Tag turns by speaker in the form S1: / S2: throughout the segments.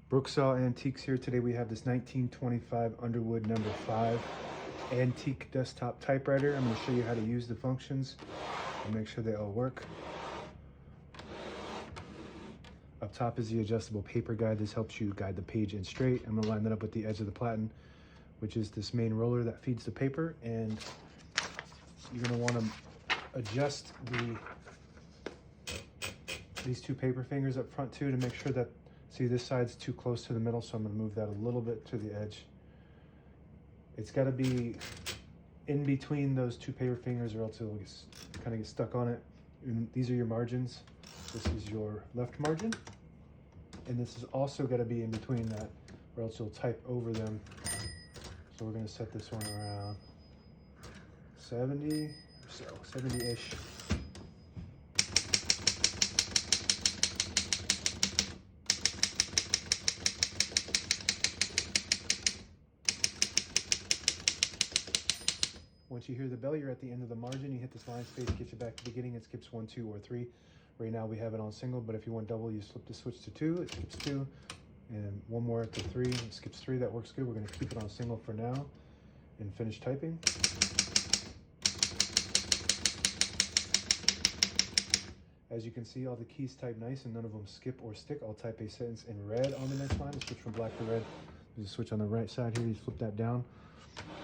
S1: Brooksaw Antiques here. Today we have this 1925 Underwood No.5 antique desktop typewriter. I'm going to show you how to use the functions and make sure they all work. Up top is the adjustable paper guide. This helps you guide the page in straight. I'm going to line that up with the edge of the platen, which is this main roller that feeds the paper, and you're going to want to adjust these two paper fingers up front too to make sure that, see, this side's too close to the middle, so I'm going to move that a little bit to the edge. It's got to be in between those two paper fingers or else it'll kind of get stuck on it. And these are your margins. This is your left margin, and this is also got to be in between that or else you'll type over them. So we're going to set this one around 70 or so, 70-ish. Once you hear the bell, you're at the end of the margin. You hit this line space, get you back to the beginning. It skips 1, 2, or 3. Right now we have it on single, but if you want double, you flip the switch to 2. It skips 2, and one more at the 3. It skips 3. That works good. We're going to keep it on single for now and finish typing. As you can see, all the keys type nice and none of them skip or stick. I'll type a sentence in red on the next line. Switch from black to red. There's a switch on the right side here. You flip that down.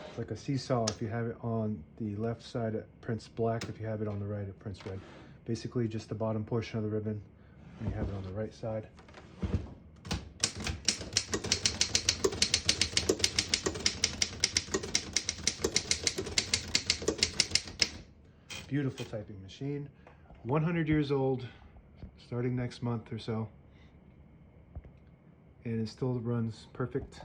S1: It's like a seesaw. If you have it on the left side, it prints black. If you have it on the right, it prints red. Basically just the bottom portion of the ribbon, and you have it on the right side. Beautiful typing machine. 100 years old, starting next month or so. And it still runs perfect.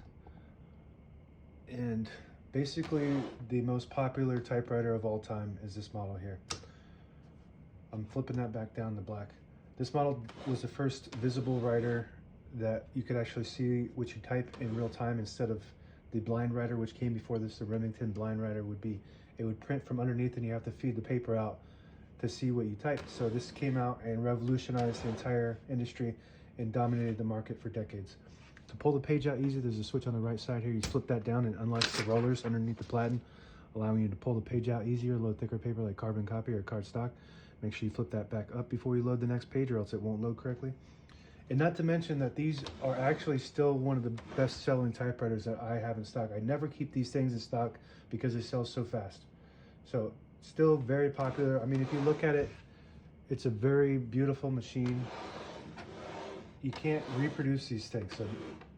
S1: And basically the most popular typewriter of all time is this model here. I'm flipping that back down to black. This model was the first visible writer that you could actually see what you type in real time instead of the blind writer, which came before this. The Remington blind writer would be, it would print from underneath and you have to feed the paper out to see what you typed. So this came out and revolutionized the entire industry and dominated the market for decades. To pull the page out easy, there's a switch on the right side here. You flip that down and it unlocks the rollers underneath the platen, allowing you to pull the page out easier, load thicker paper like carbon copy or cardstock. Make sure you flip that back up before you load the next page or else it won't load correctly. And not to mention that these are actually still one of the best selling typewriters that I have in stock. I never keep these things in stock because they sell so fast. So still very popular. I mean, if you look at it, it's a very beautiful machine. You can't reproduce these things. So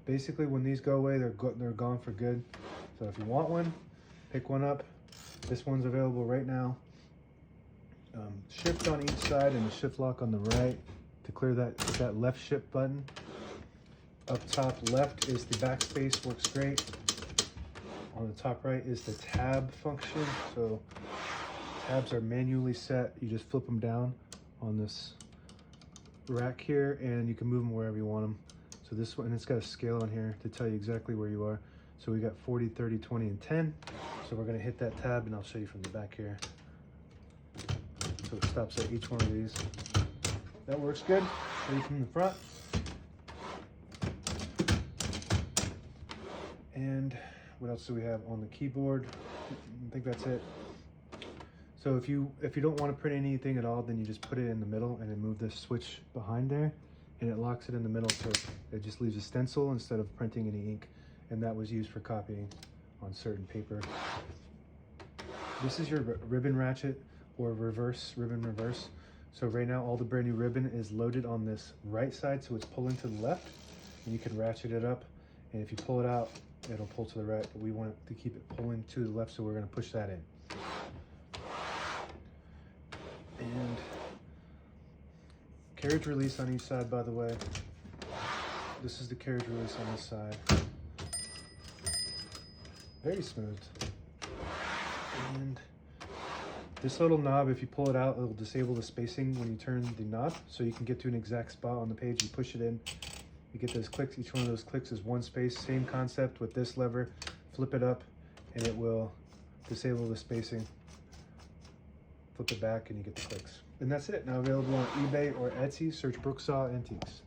S1: basically when these go away, they're gone for good. So if you want one, pick one up. This one's available right now. Shift on each side and the shift lock on the right to clear that left shift button. Up top left is the backspace, works great. On the top right is the tab function. So tabs are manually set. You just flip them down on this rack here and you can move them wherever you want them. So this one, and it's got a scale on here to tell you exactly where you are. So we got 40, 30, 20, and 10. So we're going to hit that tab and I'll show you from the back here. So it stops at each one of these. That works good. Show you from the front. And what else do we have on the keyboard? I think that's it. So if you don't want to print anything at all, then you just put it in the middle and then move this switch behind there and it locks it in the middle, so it just leaves a stencil instead of printing any ink, and that was used for copying on certain paper. This is your ribbon ratchet or ribbon reverse. So right now all the brand new ribbon is loaded on this right side, so it's pulling to the left, and you can ratchet it up, and if you pull it out it'll pull to the right, but we want it to keep it pulling to the left, so we're going to push that in. And carriage release on each side, by the way. This is the carriage release on this side. Very smooth. And this little knob, if you pull it out, it'll disable the spacing when you turn the knob, so you can get to an exact spot on the page. You push it in, you get those clicks. Each one of those clicks is one space. Same concept with this lever. Flip it up and it will disable the spacing. Flip it back and you get the clicks. And that's it. Now available on eBay or Etsy. Search Brooksaw Antiques.